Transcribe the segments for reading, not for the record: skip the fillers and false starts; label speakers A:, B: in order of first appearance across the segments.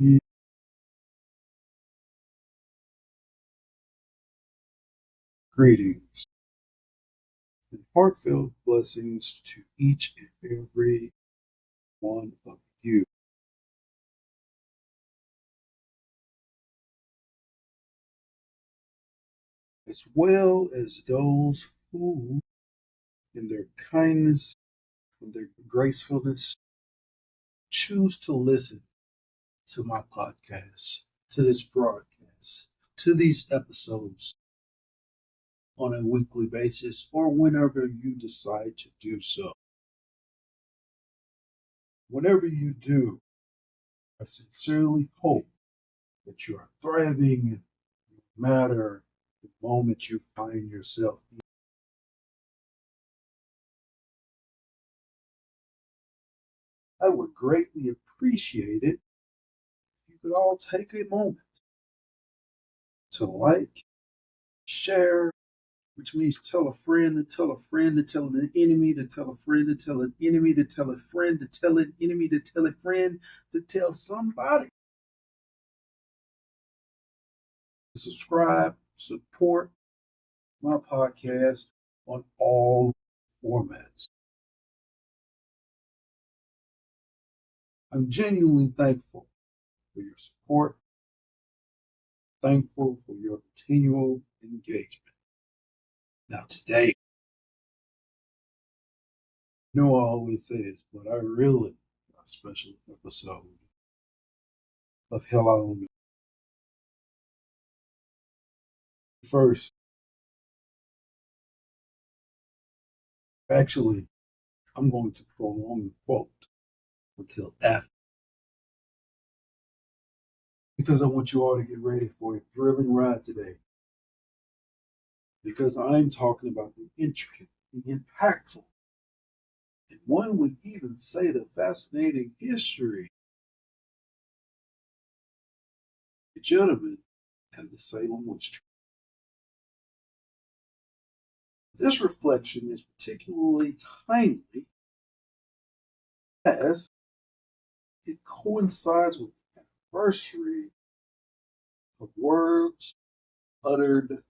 A: Yeah. Greetings and heartfelt blessings to each and every one of you, as well as those who, in their kindness and their gracefulness, choose to listen to my podcast, to this broadcast, to these episodes on a weekly basis or whenever you decide to do so. Whenever you do, I sincerely hope that you are thriving no matter the moment you find yourself in. I would greatly appreciate it if you could all take a moment to like, share, which means tell a friend to tell a friend to tell an enemy to tell a friend to tell an enemy to tell a friend to tell an enemy to tell a friend to tell somebody to subscribe, support my podcast on all formats. I'm genuinely thankful for your support, thankful for your continual engagement. Now, today, I know I always say this, but I really got a special episode of Hell I Don't Know. First, actually, I'm going to prolong the quote until after because I want you all to get ready for a thrilling ride today. Because I'm talking about the intricate, the impactful, and one would even say the fascinating history of the gentleman and the Salem witch trial. This reflection is particularly timely as it coincides with the anniversary of words uttered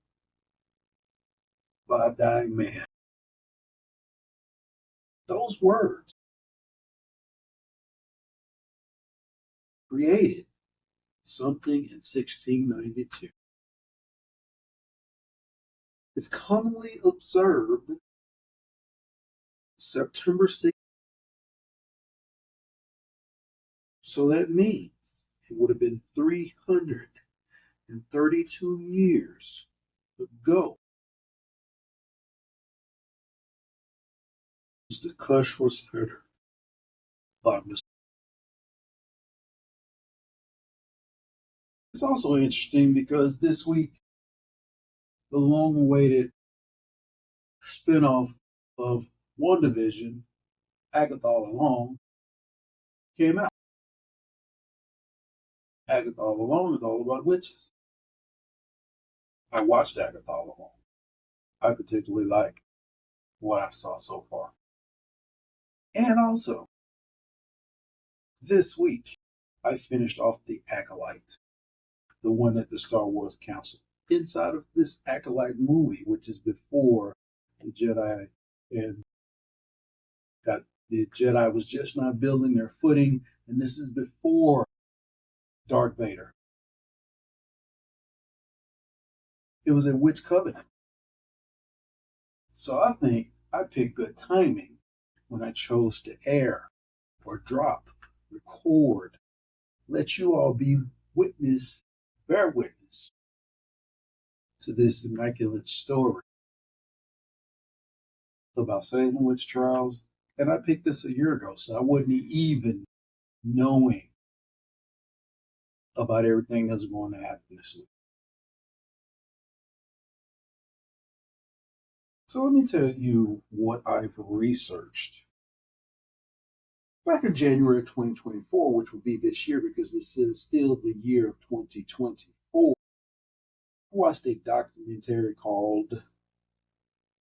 A: by a dying man. Those words created something in 1692. It's commonly observed September 6th. So that means it would have been 332 years ago. The Kush was uttered by Mr. It's also interesting because this week, the long awaited spinoff of WandaVision, Agatha All Along, came out. Agatha All Along is all about witches. I watched Agatha All Along. I particularly like what I saw so far. And also, this week, I finished off The Acolyte, the one that the Star Wars canceled. Inside of this Acolyte movie, which is before the Jedi and got the Jedi was just not building their footing, and this is before Darth Vader. It was a witch covenant. So I think I picked good timing when I chose to air or drop, record, let you all be witness, bear witness to this immaculate story about Salem witch trials. And I picked this a year ago, so I wasn't even knowing about everything that's going to happen this week. So let me tell you what I've researched. Back in January of 2024, which will be this year because this is still the year of 2024, I watched a documentary called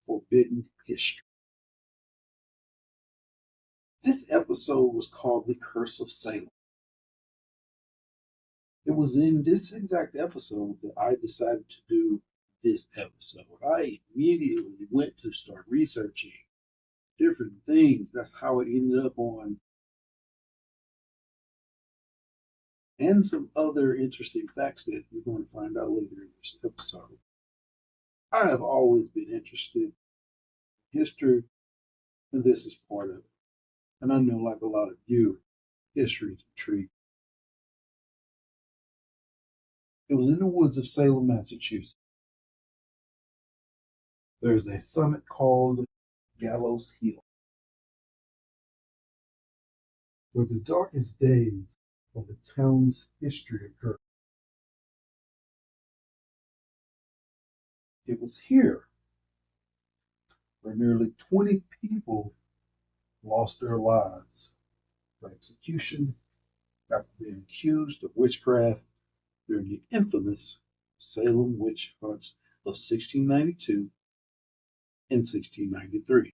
A: Forbidden History. This episode was called The Curse of Salem. It was in this exact episode that I decided to do this episode. I immediately went to start researching different things. That's how it ended up on, and some other interesting facts that you're going to find out later in this episode. I have always been interested in history, and this is part of it. And I know, like a lot of you, history is intriguing. It was in the woods of Salem, Massachusetts. There's a summit called Gallows Hill, where the darkest days of the town's history occurred. It was here where nearly 20 people lost their lives by execution after being accused of witchcraft during the infamous Salem witch hunts of 1692 and 1693.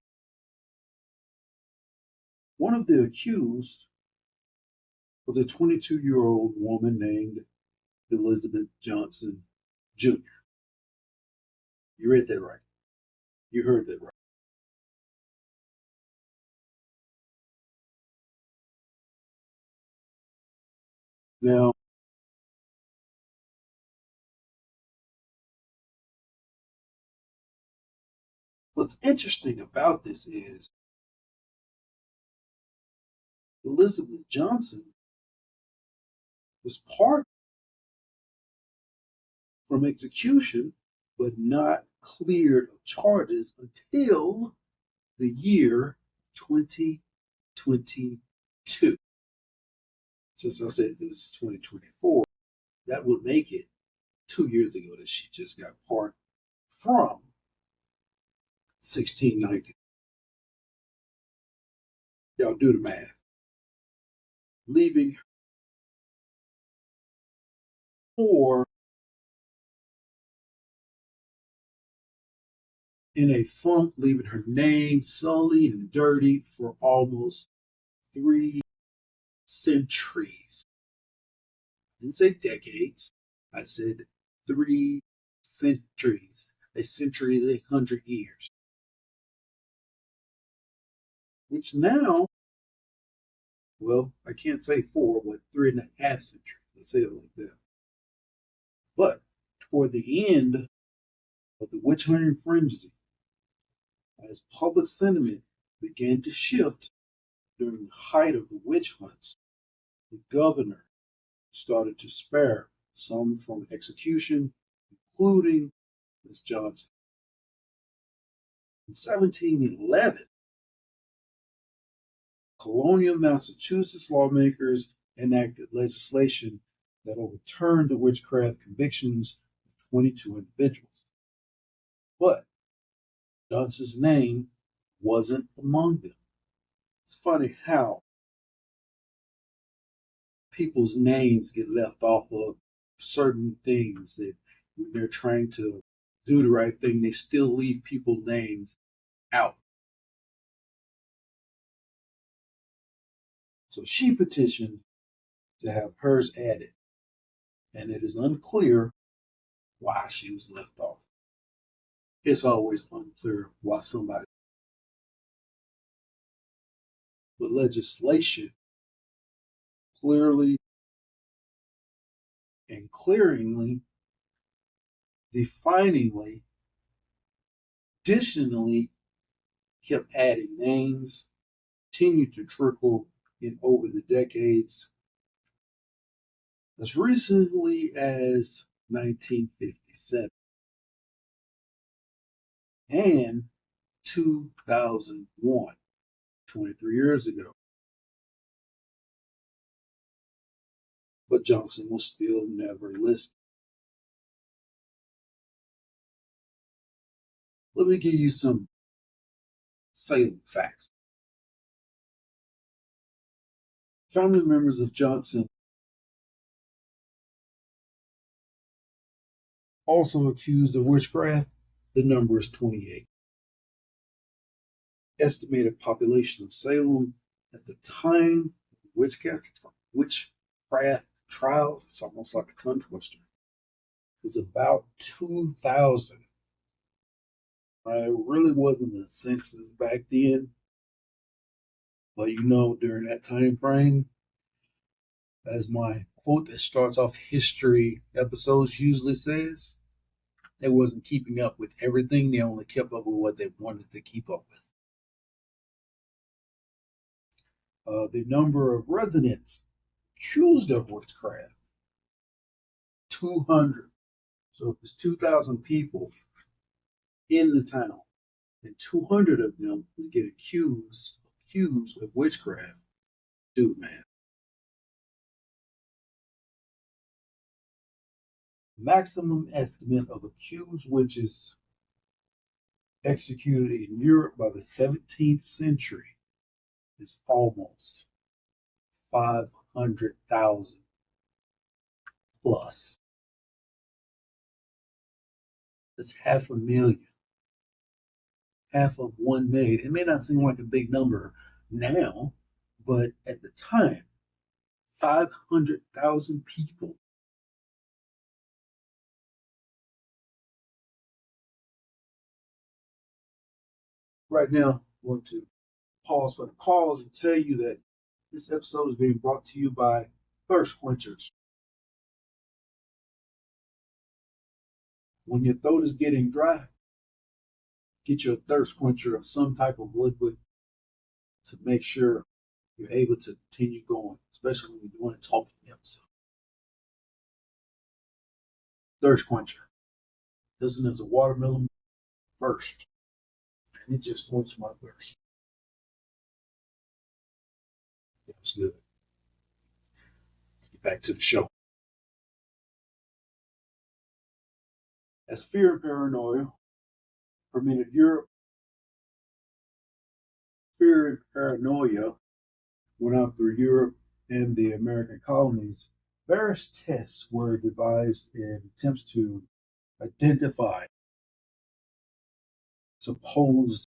A: One of the accused was a 22-year-old woman named Elizabeth Johnson Jr. You read that right. You heard that right. Now, what's interesting about this is Elizabeth Johnson was pardoned from execution, but not cleared of charges until the year 2022. Since I said this is 2024, that would make it 2 years ago that she just got pardoned from 1690. Y'all do the math. Leaving or in a funk, leaving her name sullied and dirty for almost 3 centuries. I didn't say decades. I said 3 centuries. A century is 100 years, which now, well, I can't say 4, but 3.5 centuries. Let's say it like that. But toward the end of the witch hunting frenzy, as public sentiment began to shift during the height of the witch hunts, the governor started to spare some from execution, including Miss Johnson. In 1711, colonial Massachusetts lawmakers enacted legislation that overturned the witchcraft convictions of 22 individuals. But Johnson's name wasn't among them. It's funny how people's names get left off of certain things that when they're trying to do the right thing, they still leave people's names out. So she petitioned to have hers added, and it is unclear why she was left off. It's always unclear why somebody, but legislation clearly and clearingly, definingly, additionally kept adding names, continued to trickle in over the decades. As recently as 1957 and 2001, 23 years ago. But Johnson was still never listed. Let me give you some Salem facts. Family members of Johnson also accused of witchcraft. The number is 28. Estimated population of Salem at the time of the witchcraft trials. It's almost like a tongue twister. It's about 2,000. It really wasn't the census back then, but during that time frame, as my quote that starts off history episodes usually says, they wasn't keeping up with everything. They only kept up with what they wanted to keep up with. The number of residents accused of witchcraft, 200. So if it's 2,000 people in the town, and 200 of them get accused of witchcraft, dude, man. Maximum estimate of accused witches executed in Europe by the 17th century is almost 500,000 plus. That's 500,000. Half of 1 million. It may not seem like a big number now, but at the time, 500,000 people. Right now, I want to pause for the cause and tell you that this episode is being brought to you by Thirst Quenchers. When your throat is getting dry, get your thirst quencher of some type of liquid to make sure you're able to continue going, especially when you're doing a talking episode. Thirst quencher. This one is a watermelon burst, and it just quenches my thirst. It was good. Let's get back to the show. As fear and paranoia permitted Europe, fear and paranoia went out through Europe and the American colonies. Various tests were devised in attempts to identify supposed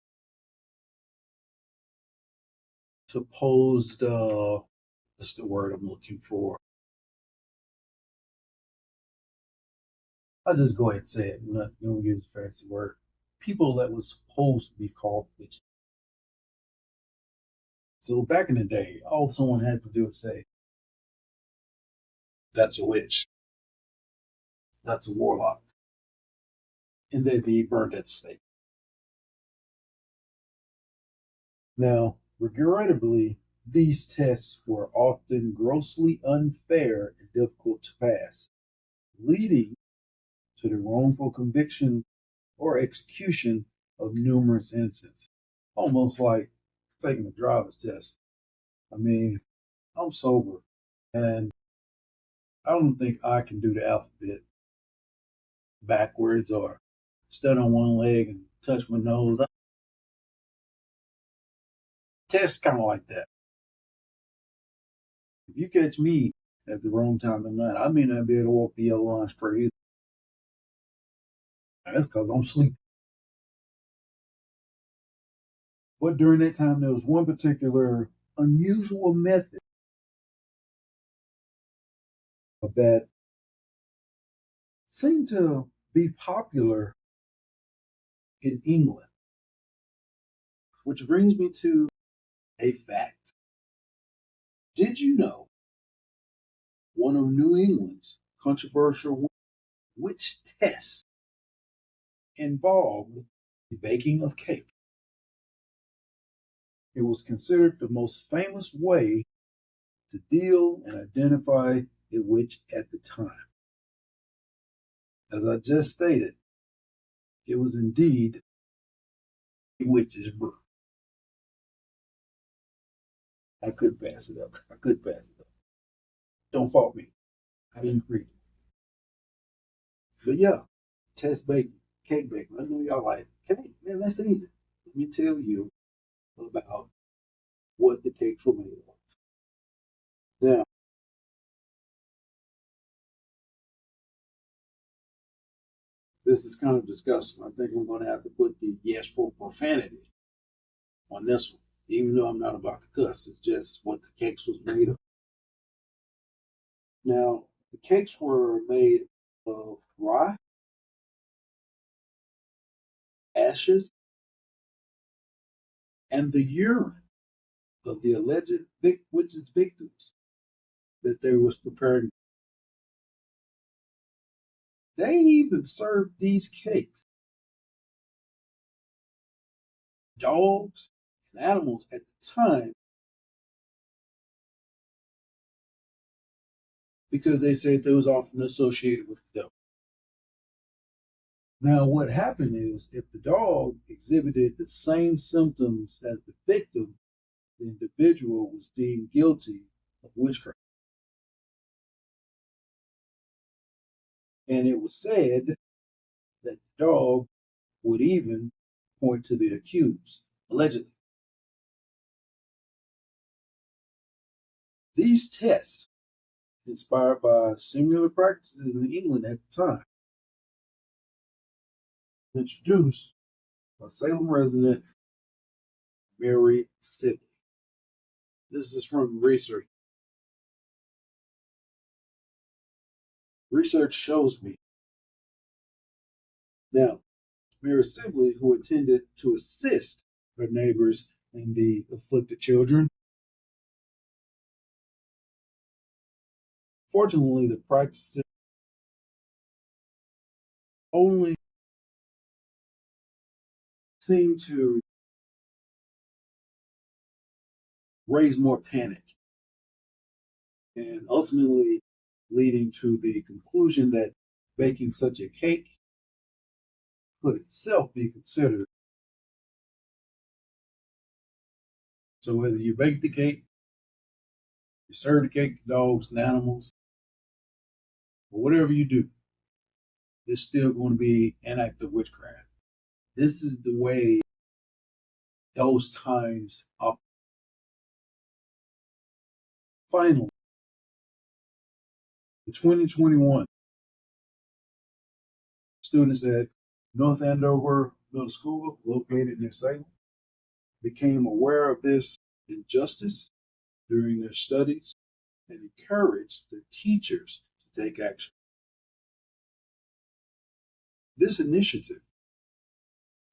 A: what's the word I'm looking for? I'll just go ahead and say it. I'm not going to use a fancy word. People that was supposed to be called witches. So back in the day, all someone had to do is say, "That's a witch. That's a warlock," and they'd be burned at the stake. Now, regrettably, these tests were often grossly unfair and difficult to pass, leading to the wrongful conviction or execution of numerous innocents. Almost like taking a driver's test. I mean, I'm sober and I don't think I can do the alphabet backwards or stand on one leg and touch my nose. Test kind of like that. If you catch me at the wrong time of night, I may not be able to walk the yellow line straight either. That's because I'm sleeping. But during that time, there was one particular unusual method that seemed to be popular in England, which brings me to a fact. Did you know one of New England's controversial witch tests involved the baking of cake? It was considered the most famous way to deal and identify a witch at the time. As I just stated, it was indeed a witch's brew. I could pass it up. I could pass it up. Don't fault me. I didn't read it. But yeah, test baking, cake baking. I know y'all like cake. Man, that's easy. Let me tell you about what the cakes were made of. Now, this is kind of disgusting. I think I'm going to have to put the yes for profanity on this one, even though I'm not about to cuss. It's just what the cakes was made of. Now, the cakes were made of rye, ashes, and the urine of the alleged witches' victims that they was preparing. They even served these cakes dogs and animals at the time because they said they was often associated with the devil. Now, what happened is if the dog exhibited the same symptoms as the victim, the individual was deemed guilty of witchcraft. And it was said that the dog would even point to the accused, allegedly. These tests, inspired by similar practices in England at the time, introduced by Salem resident Mary Sibley. This is from research. Research shows me. Now, Mary Sibley, who intended to assist her neighbors and the afflicted children, fortunately, the practices only seemed to raise more panic and ultimately leading to the conclusion that baking such a cake could itself be considered. So whether you bake the cake, you serve the cake to dogs and animals, or whatever you do, it's still going to be an act of witchcraft. This is the way those times up. Finally, in 2021, students at North Andover Middle School, located near Salem, became aware of this injustice during their studies and encouraged their teachers to take action. This initiative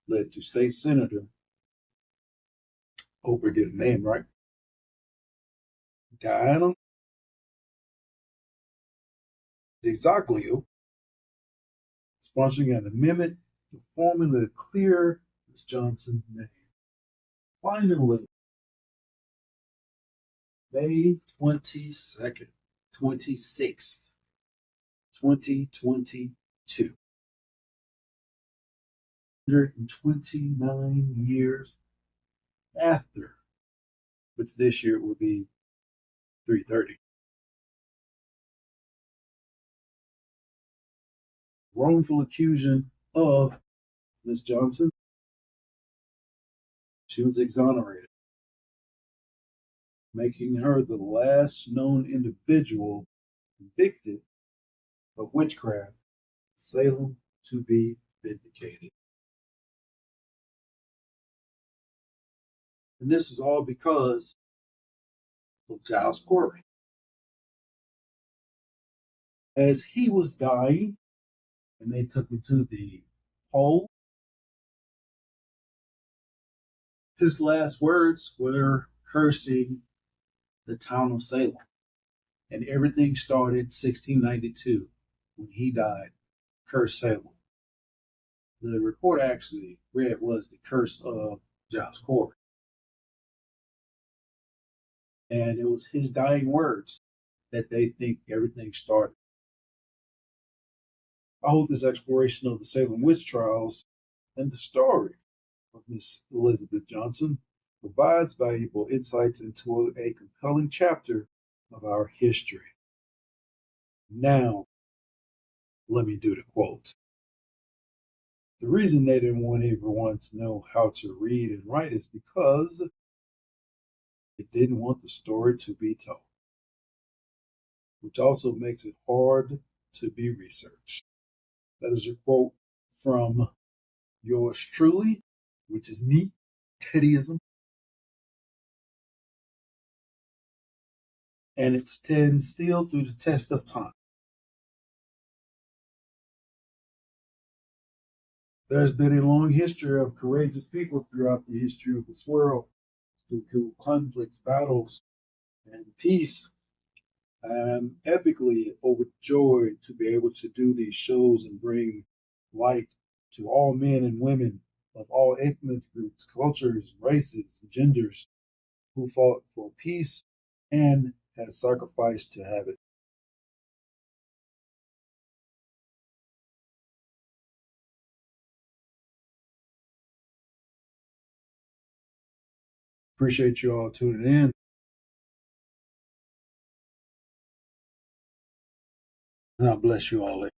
A: led to State Senator, hope I get a name right, Diana DeZoglio, sponsoring an amendment to formally clear Ms. Johnson's name. Finally, May 22nd, 26th, 2022. 129 years after, which this year will be 330. Wrongful accusation of Ms. Johnson. She was exonerated, making her the last known individual convicted of witchcraft in Salem to be vindicated. And this was all because of Giles Corey. As he was dying, and they took him to the pole, his last words were cursing the town of Salem. And everything started 1692 when he died. Curse Salem. The report actually read was the curse of Giles Corey. And it was his dying words that they think everything started. I hope this exploration of the Salem witch trials and the story of Miss Elizabeth Johnson provides valuable insights into a compelling chapter of our history. Now, let me do the quote. The reason they didn't want everyone to know how to read and write is because they didn't want the story to be told, which also makes it hard to be researched. That is a quote from yours truly, which is me, Teddyism. and it stands still through the test of time. There's been a long history of courageous people throughout the history of this world through conflicts, battles, and peace. I'm epically overjoyed to be able to do these shows and bring light to all men and women of all ethnic groups, cultures, races, and genders who fought for peace and had sacrificed to have it. Appreciate you all tuning in, and I bless you all.